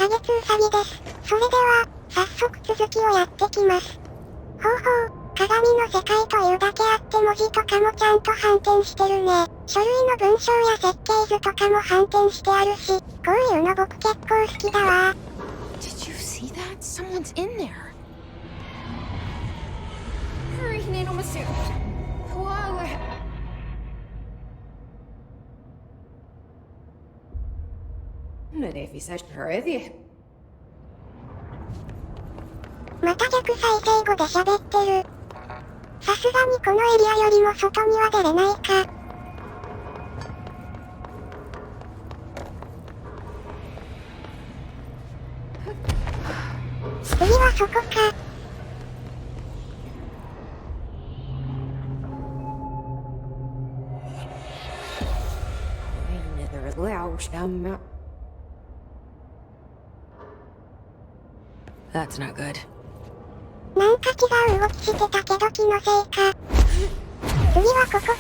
月ウサギです。それでは、早速続きをやってきます。鏡の世界というだけあって文字とかもちゃんと反転してるね。書類の文章や設計図とかも反転してあるし、こういうの僕結構好きだわ。Did you see that? Someone's in there. Hurry, Nanomasu. Whoa. Nadie fizeste hurry. また逆再生語で喋ってる。さすがにこのエリアよりも外には出れないか。次はそこか。That's not good. なんか違う動きしてたけど気のせいか。次はここか。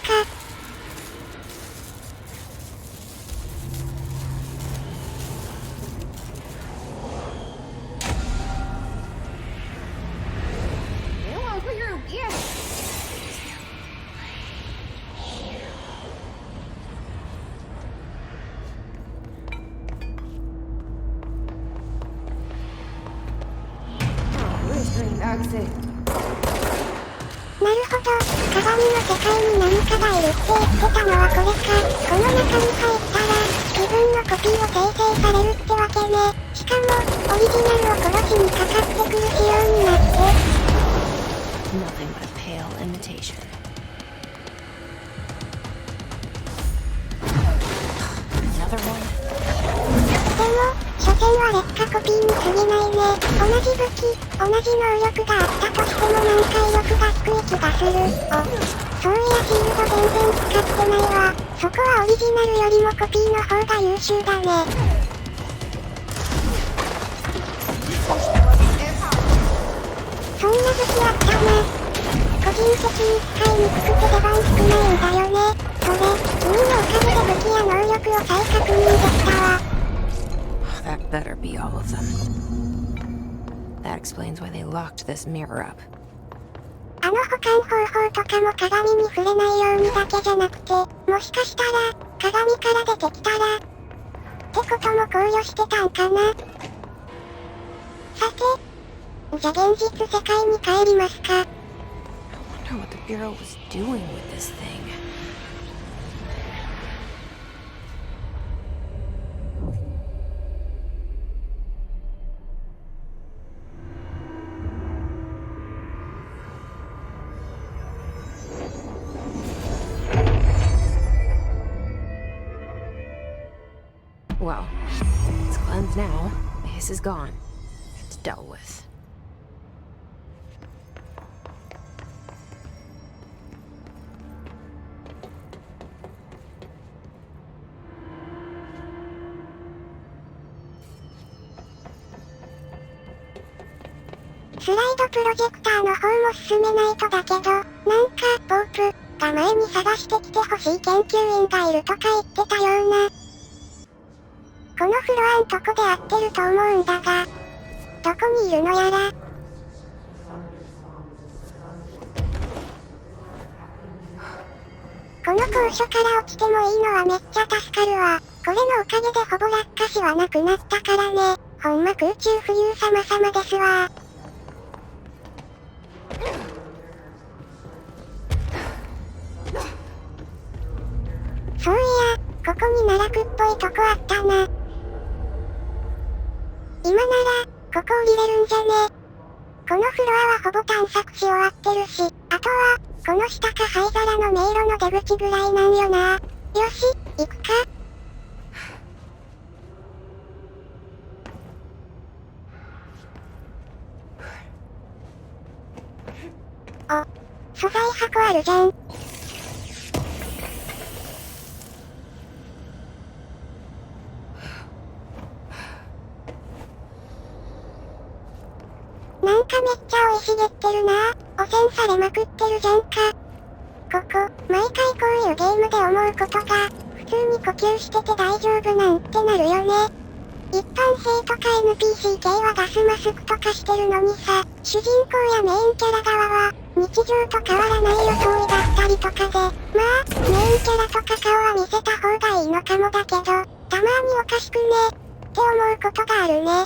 なるほど、鏡の世界に何かがいるって言ってたのはこれか。この中に入ったら、自分のコピーを生成されるってわけね。しかも、オリジナルを殺しにかかってくる仕様になって。Nothing but a pale imitation. Another one? でも、所詮は劣化コピーに過ぎないね。同じ武器、同じ能力があったとしても何か威力が低い気がする。そういやシールド全然使ってないわ。そこはオリジナルよりもコピーの方が優秀だね。そんな武器あったな。個人的に使いにくくて出番少ないんだよね。それ、君のおかげで武器や能力を再確認できたわ。That better be all of them. That explains why they locked this mirror up. 保管方法とかも鏡に触れないようにだけじゃなくて、もしかしたら、鏡から出てきたら、ってことも考慮してたんかな。さて、じゃ現実世界に帰りますか。I wonder what the Bureau was doing with this thing. Well, it's cleansed now. The hiss is gone. It's dealt with.「スライドプロジェクターの方も進めないとだけど、なんか、ポープが前に探してきてほしい研究員がいるとか言ってたような。このフロアんとこで合ってると思うんだが、どこにいるのやら。この高所から落ちてもいいのはめっちゃ助かるわ。これのおかげでほぼ落下死はなくなったからね。ほんま空中浮遊様々ですわ。そういや、ここに奈落っぽいとこあったな。今なら、ここ降りれるんじゃね。このフロアはほぼ探索し終わってるし、あとは、この下か灰皿の迷路の出口ぐらいなんよな。よし、行くか。お、素材箱あるじゃん。なんかめっちゃ生い茂ってるな。汚染されまくってるじゃんか。ここ、毎回こういうゲームで思うことが、普通に呼吸してて大丈夫なんってなるよね。一般性とか NPC 系はガスマスクとかしてるのにさ、主人公やメインキャラ側は、日常と変わらない装いだったりとかで、まあ、メインキャラとか顔は見せた方がいいのかもだけど、たまにおかしくねって思うことがあるね。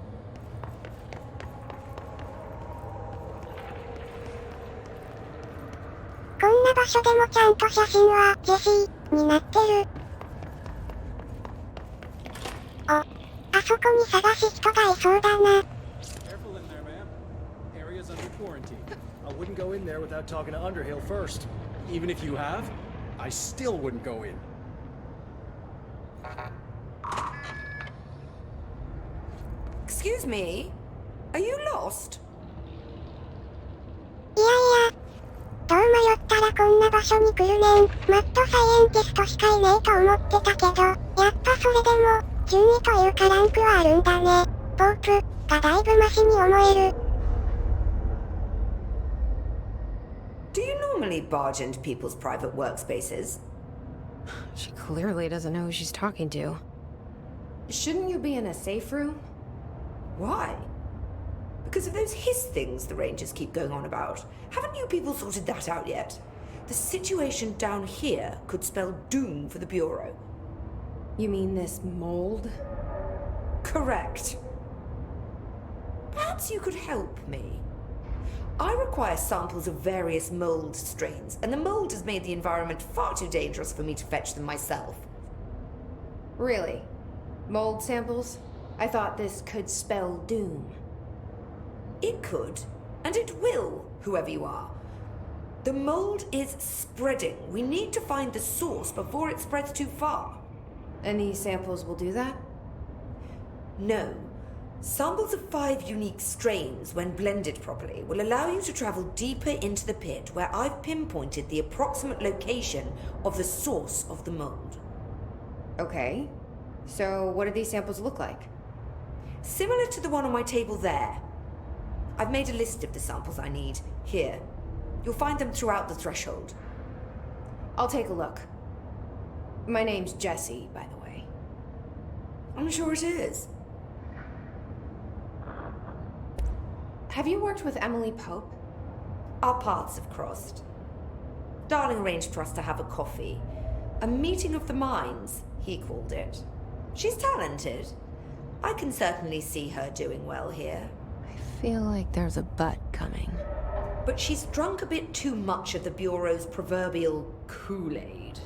こんな場所でもちゃんと写真はジェシーになってる。あそこに探し人がいそうだな。Careful in there, ma'am. Area's under quarantine. I wouldn't go in there without talking to Underhill first. Even if you have, I still wouldn't go in. Excuse me? Are you lost? いやいや、どう迷ったらこんな場所に来るねん。マッドサイエンティストしかいねえと思ってたけど、やっぱそれでも、順位というかランクはあるんだね。ポープがだいぶマシに思える。Do you normally barge into people's private workspaces? She clearly doesn't know who she's talking to. Shouldn't you be in a safe room? Why? Because of those hiss things the Rangers keep going on about. Haven't you people sorted that out yet? The situation down here could spell doom for the Bureau. You mean this mold? Correct. Perhaps you could help me. I require samples of various mold strains, and the mold has made the environment far too dangerous for me to fetch them myself. Really? Mold samples? I thought this could spell doom. It could, and it will, whoever you are. The mold is spreading. We need to find the source before it spreads too far. And these samples will do that? No. Samples of 5 unique strains, when blended properly, will allow you to travel deeper into the pit where I've pinpointed the approximate location of the source of the mold. Okay. So what do these samples look like? Similar to the one on my table there. I've made a list of the samples I need, here. You'll find them throughout the threshold. I'll take a look. My name's Jessie, by the way. I'm sure it is. Have you worked with Emily Pope? Our paths have crossed. Darling arranged for us to have a coffee. A meeting of the minds, he called it. She's talented. I can certainly see her doing well here. I feel like there's a but coming. But she's drunk a bit too much of the Bureau's proverbial Kool-Aid.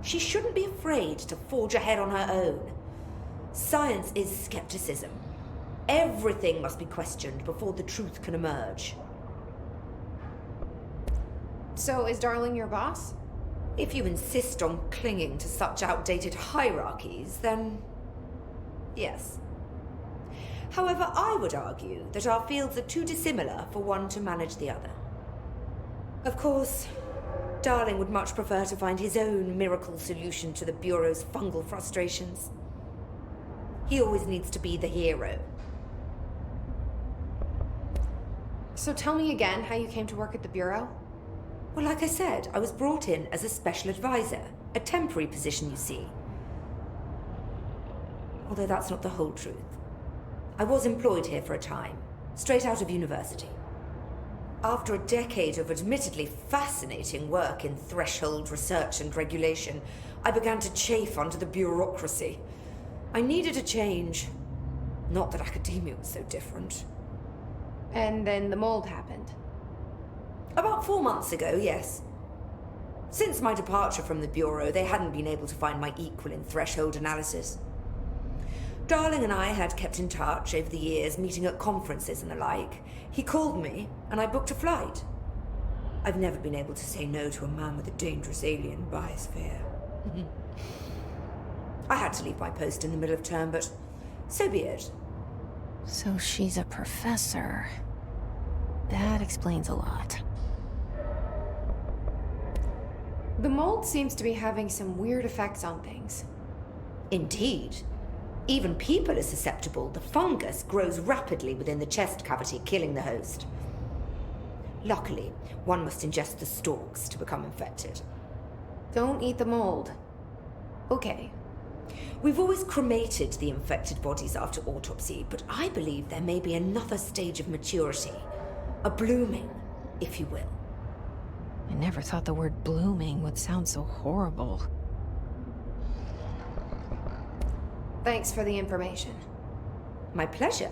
She shouldn't be afraid to forge ahead on her own. Science is skepticism. Everything must be questioned before the truth can emerge. So is Darling your boss? If you insist on clinging to such outdated hierarchies, then yes. However, I would argue that our fields are too dissimilar for one to manage the other. Of course, Darling would much prefer to find his own miracle solution to the Bureau's fungal frustrations. He always needs to be the hero. So tell me again how you came to work at the Bureau? Well, like I said, I was brought in as a special advisor. A temporary position, you see. Although that's not the whole truth. I was employed here for a time, straight out of university. After a decade of admittedly fascinating work in threshold research and regulation, I began to chafe under the bureaucracy. I needed a change. Not that academia was so different. And then the mold happened. About 4 months ago, yes. Since my departure from the Bureau, they hadn't been able to find my equal in threshold analysis. Darling and I had kept in touch over the years, meeting at conferences and the like. He called me, and I booked a flight. I've never been able to say no to a man with a dangerous alien biosphere. I had to leave my post in the middle of term, but so be it. So she's a professor. That explains a lot. The mold seems to be having some weird effects on things. Indeed. Even people are susceptible. The fungus grows rapidly within the chest cavity, killing the host. Luckily, one must ingest the stalks to become infected. Don't eat the mold. Okay. We've always cremated the infected bodies after autopsy, but I believe there may be another stage of maturity. A blooming, if you will. I never thought the word blooming would sound so horrible. Thanks for the information. My pleasure.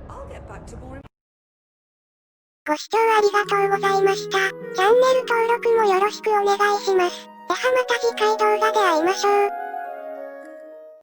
I'll get back to more. ご視聴ありがとうございました。チャンネル登録もよろしくお願いします。ではまた次回動画で会いましょう。